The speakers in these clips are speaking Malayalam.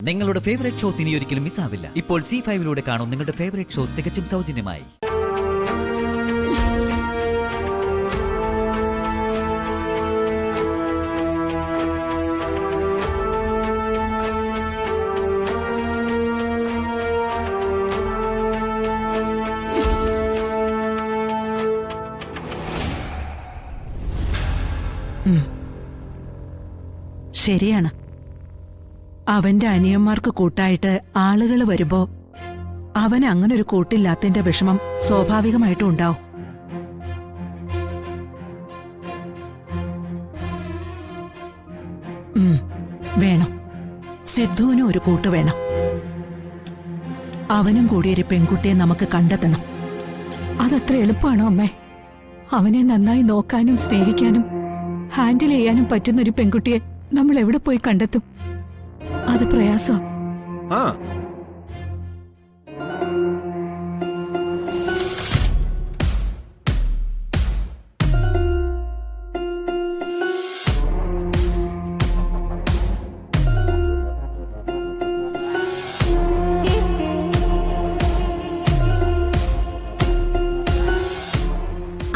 നിങ്ങളുടെ ഫേവറേറ്റ് ഷോസ് ഇനി ഒരിക്കലും മിസ്സാവില്ല. ഇപ്പോൾ C5 കാണും നിങ്ങളുടെ ഫേവറേറ്റ് ഷോസ് തികച്ചും സൗജന്യമായി. ശരിയാണ്. അവന്റെ അനിയന്മാർക്ക് കൂട്ടായിട്ട് ആളുകൾ വരുമ്പോ അവന് അങ്ങനൊരു കൂട്ടില്ലാത്തതിന്റെ വിഷമം സ്വാഭാവികമായിട്ടും ഉണ്ടാവും. വേണം, സിദ്ധുവിനും ഒരു കൂട്ട് വേണം. അവനും കൂടി ഒരു പെൺകുട്ടിയെ നമുക്ക് കണ്ടെത്തണം. അതത്ര എളുപ്പമാണോ അമ്മേ? അവനെ നന്നായി നോക്കാനും സ്നേഹിക്കാനും ഹാൻഡിൽ ചെയ്യാനും പറ്റുന്നൊരു പെൺകുട്ടിയെ നമ്മൾ എവിടെ പോയി കണ്ടെത്തും? അത് പ്രയാസം.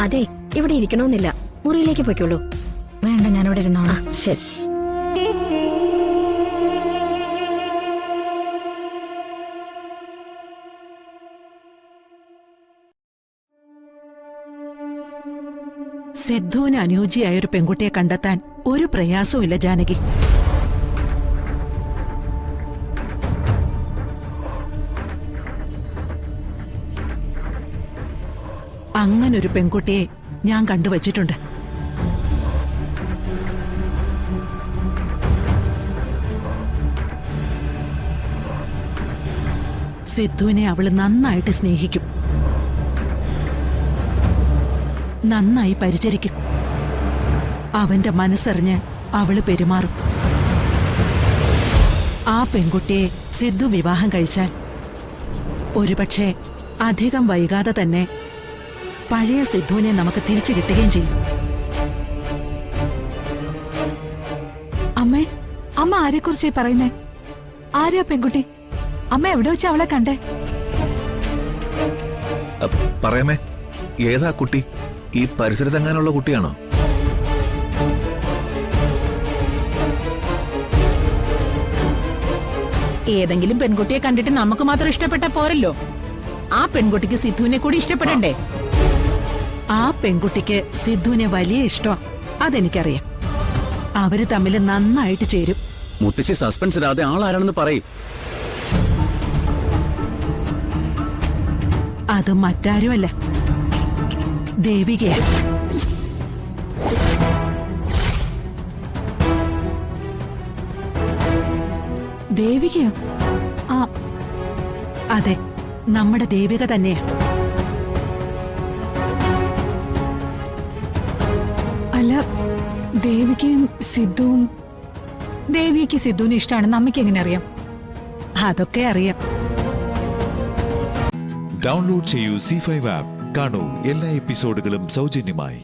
അതെ, ഇവിടെ ഇരിക്കണമെന്നില്ല, മുറിയിലേക്ക് പോയിക്കോളൂ. വേണ്ട, ഞാനിവിടെ ഇരുന്നോളാം. ശരി. സിദ്ധുവിന് അനുയോജ്യയായ ഒരു പെൺകുട്ടിയെ കണ്ടെത്താൻ ഒരു പ്രയാസവും ഇല്ല ജാനകി. അങ്ങനൊരു പെൺകുട്ടിയെ ഞാൻ കണ്ടുവച്ചിട്ടുണ്ട്. സിദ്ധുവിനെ അവള് നന്നായിട്ട് സ്നേഹിക്കും, നന്നായി പരിചരിക്കും. അവന്റെ മനസ്സറിഞ്ഞ് അവള് പെരുമാറും. ആ പെൺകുട്ടിയെ സിദ്ധു വിവാഹം കഴിച്ചാൽ ഒരുപക്ഷെ അധികം വൈകാതെ തന്നെ പഴയ സിദ്ധുവിനെ നമുക്ക് തിരിച്ചു കിട്ടുകയും ചെയ്യും. അമ്മേ, അമ്മ ആരെക്കുറിച്ചാ പറയുന്നേ? ആരെയാ പെൺകുട്ടി? അമ്മ എവിടെ വെച്ച് അവളെ കണ്ടേ? പറയാമേ, ഏതാ കുട്ടി? ഈ പരിസരത്തെങ്ങാനുള്ള കുട്ടിയാണോ? ഏതെങ്കിലും പെൺകുട്ടിയെ കണ്ടിട്ട് നമുക്ക് മാത്രം ഇഷ്ടപ്പെട്ട പോരല്ലോ. ആ പെൺകുട്ടിക്ക് സിദ്ധുവിനെ കൂടി ഇഷ്ടപ്പെടണ്ടേ? ആ പെൺകുട്ടിക്ക് സിദ്ധുവിനെ വലിയ ഇഷ്ടമാ, അതെനിക്കറിയാം. അവര് തമ്മിൽ നന്നായിട്ട് ചേരും. മുത്തശ്ശി സസ്പെൻസ് ഇടാതെ ആളാരാണെന്ന് പറയും. അത് മറ്റാരുമല്ല, ദേവികയാ. ദേവികയോ? അതെ, നമ്മുടെ ദേവിക തന്നെയാ. അല്ല, ദേവികയും സിദ്ധുവും. ദേവിക്ക് സിദ്ധുവിന് ഇഷ്ടമാണെന്ന് അമ്മയ്ക്ക് എങ്ങനെ അറിയാം? അതൊക്കെ അറിയാം. ഡൗൺലോഡ് ചെയ്യൂ C5 ആപ്പ്. കാണൂ എല്ലാ എപ്പിസോഡുകളും സൗജന്യമായി.